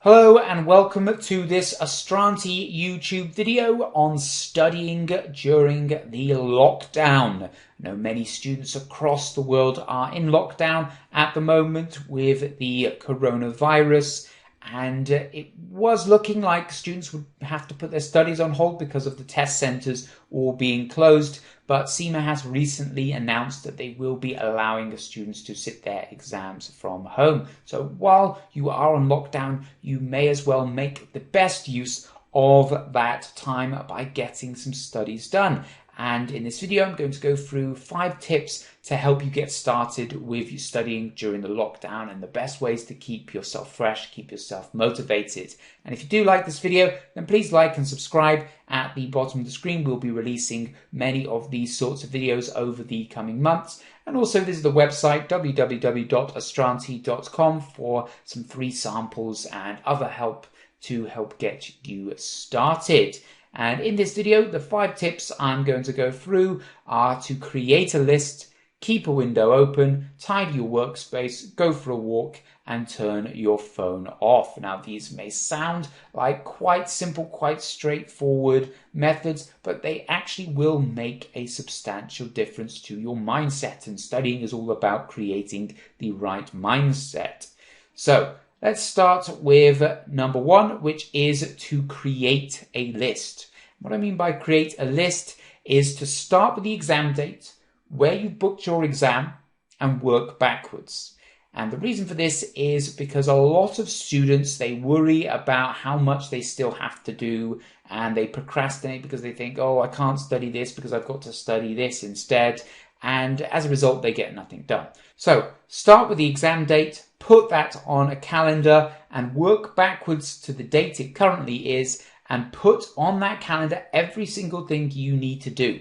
Hello and welcome to this Astranti YouTube video on studying during the lockdown. I know many students across the world are in lockdown at the moment with the coronavirus, and it was looking like students would have to put their studies on hold because of the test centres all being closed. But CIMA has recently announced that they will be allowing students to sit their exams from home. So while you are on lockdown, you may as well make the best use of that time by getting some studies done. And in this video, I'm going to go through 5 tips to help you get started with your studying during the lockdown and the best ways to keep yourself fresh, keep yourself motivated. And if you do like this video, then please like and subscribe. At the bottom of the screen, we'll be releasing many of these sorts of videos over the coming months. And also visit the website www.astranti.com for some free samples and other help to help get you started. And in this video, the 5 tips I'm going to go through are to create a list, keep a window open, tidy your workspace, go for a walk, and turn your phone off. Now, these may sound like quite simple, quite straightforward methods, but they actually will make a substantial difference to your mindset. And studying is all about creating the right mindset. So, let's start with number 1, which is to create a list. What I mean by create a list is to start with the exam date, where you booked your exam, and work backwards. And the reason for this is because a lot of students, they worry about how much they still have to do, and they procrastinate because they think, oh, I can't study this because I've got to study this instead. And as a result, they get nothing done. So start with the exam date, put that on a calendar, and work backwards to the date it currently is, and put on that calendar every single thing you need to do.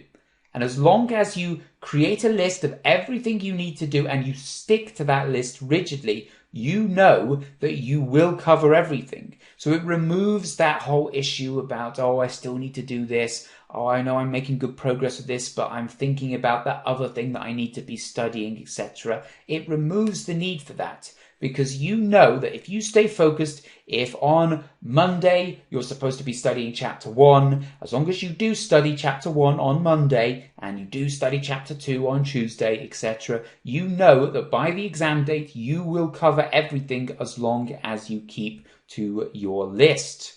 And as long as you create a list of everything you need to do and you stick to that list rigidly, you know that you will cover everything. So it removes that whole issue about, oh, I still need to do this. Oh, I know I'm making good progress with this, but I'm thinking about that other thing that I need to be studying, etc. It removes the need for that, because you know that if you stay focused, if on Monday you're supposed to be studying chapter 1, as long as you do study chapter 1 on Monday and you do study chapter 2 on Tuesday, etc., you know that by the exam date you will cover everything as long as you keep to your list.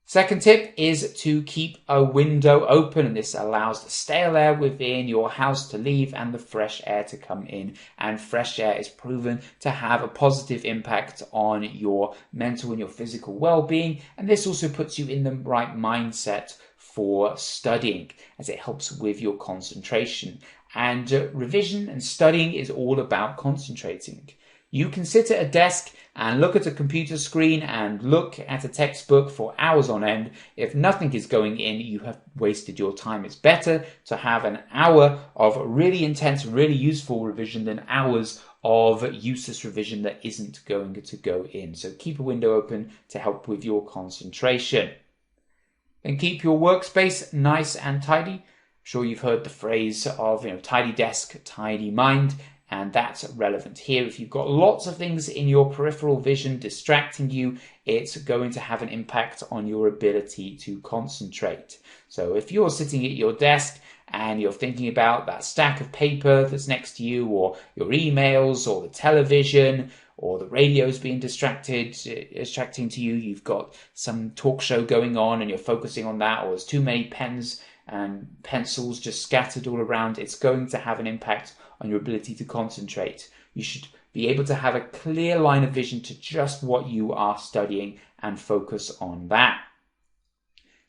Second tip is to keep a window open, and this allows the stale air within your house to leave and the fresh air to come in. And fresh air is proven to have a positive impact on your mental and your physical well-being, and this also puts you in the right mindset for studying, as it helps with your concentration. And revision and studying is all about concentrating. You can sit at a desk and look at a computer screen and look at a textbook for hours on end. If nothing is going in, you have wasted your time. It's better to have an hour of really intense, really useful revision than hours of useless revision that isn't going to go in. So keep a window open to help with your concentration. Then keep your workspace nice and tidy. I'm sure you've heard the phrase of, tidy desk, tidy mind. And that's relevant here. If you've got lots of things in your peripheral vision distracting you, it's going to have an impact on your ability to concentrate. So if you're sitting at your desk and you're thinking about that stack of paper that's next to you, or your emails, or the television, or the radio's being distracting to you, you've got some talk show going on and you're focusing on that, or there's too many pens and pencils just scattered all around, it's going to have an impact on your ability to concentrate. You should be able to have a clear line of vision to just what you are studying and focus on that.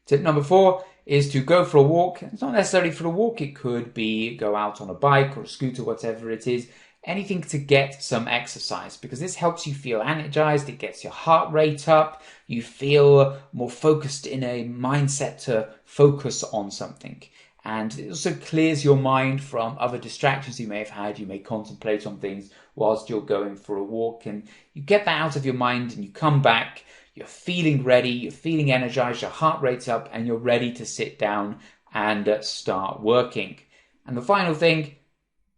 Tip number 4 is to go for a walk. It's not necessarily for a walk, it could be go out on a bike or a scooter, whatever it is. Anything to get some exercise, because this helps you feel energized, it gets your heart rate up, you feel more focused in a mindset to focus on something. And it also clears your mind from other distractions you may have had. You may contemplate on things whilst you're going for a walk, and you get that out of your mind and you come back, you're feeling ready, you're feeling energized, your heart rate's up, and you're ready to sit down and start working. And the final thing,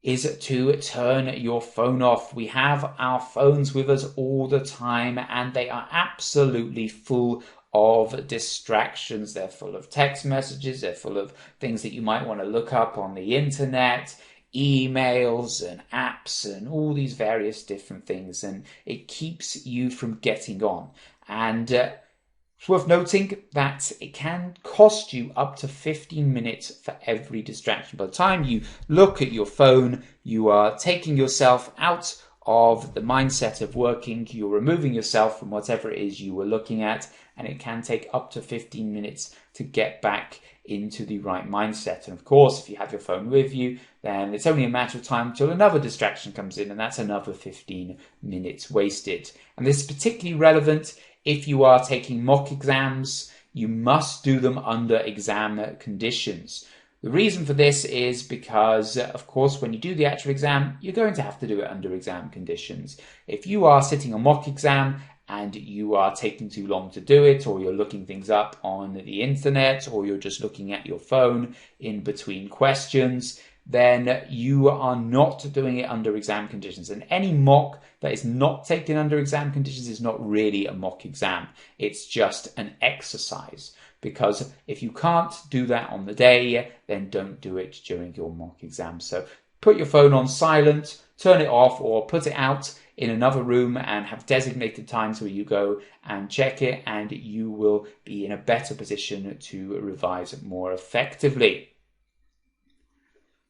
is to turn your phone off. We have our phones with us all the time, and they are absolutely full of distractions. They're full of text messages, they're full of things that you might want to look up on the internet, emails and apps and all these various different things, and it keeps you from getting on. And it's worth noting that it can cost you up to 15 minutes for every distraction. By the time you look at your phone, you are taking yourself out of the mindset of working, you're removing yourself from whatever it is you were looking at, and it can take up to 15 minutes to get back into the right mindset. And of course, if you have your phone with you, then it's only a matter of time until another distraction comes in, and that's another 15 minutes wasted. And this is particularly relevant if you are taking mock exams. You must do them under exam conditions. The reason for this is because, of course, when you do the actual exam, you're going to have to do it under exam conditions. If you are sitting a mock exam and you are taking too long to do it, or you're looking things up on the internet, or you're just looking at your phone in between questions, then you are not doing it under exam conditions. And any mock that is not taken under exam conditions is not really a mock exam. It's just an exercise. Because if you can't do that on the day, then don't do it during your mock exam. So put your phone on silent, turn it off, or put it out in another room and have designated times where you go and check it, and you will be in a better position to revise more effectively.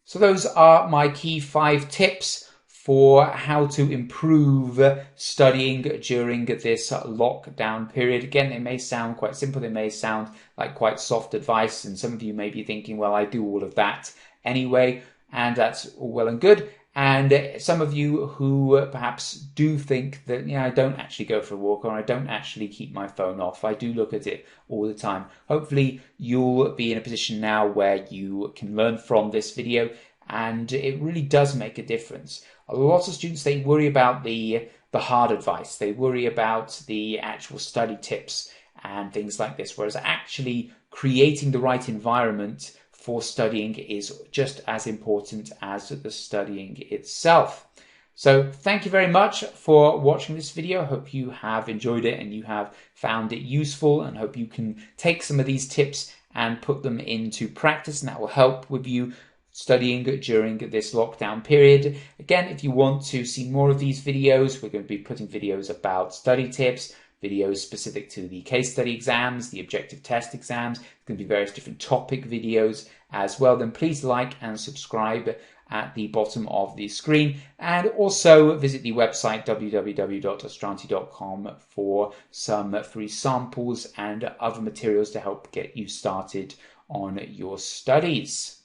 So those are my key 5 tips for how to improve studying during this lockdown period. Again, they may sound quite simple, they may sound like quite soft advice, and some of you may be thinking, well, I do all of that anyway, and that's all well and good. And some of you who perhaps do think that, I don't actually go for a walk, or I don't actually keep my phone off, I do look at it all the time. Hopefully you'll be in a position now where you can learn from this video, and it really does make a difference. A lot of students, they worry about the hard advice, they worry about the actual study tips and things like this, whereas actually creating the right environment for studying is just as important as the studying itself. So thank you very much for watching this video. I hope you have enjoyed it and you have found it useful, and hope you can take some of these tips and put them into practice, and that will help with you studying during this lockdown period. Again, if you want to see more of these videos, we're going to be putting videos about study tips, videos specific to the case study exams, the objective test exams. There's going to be various different topic videos as well. Then please like and subscribe at the bottom of the screen, and also visit the website www.astranti.com for some free samples and other materials to help get you started on your studies.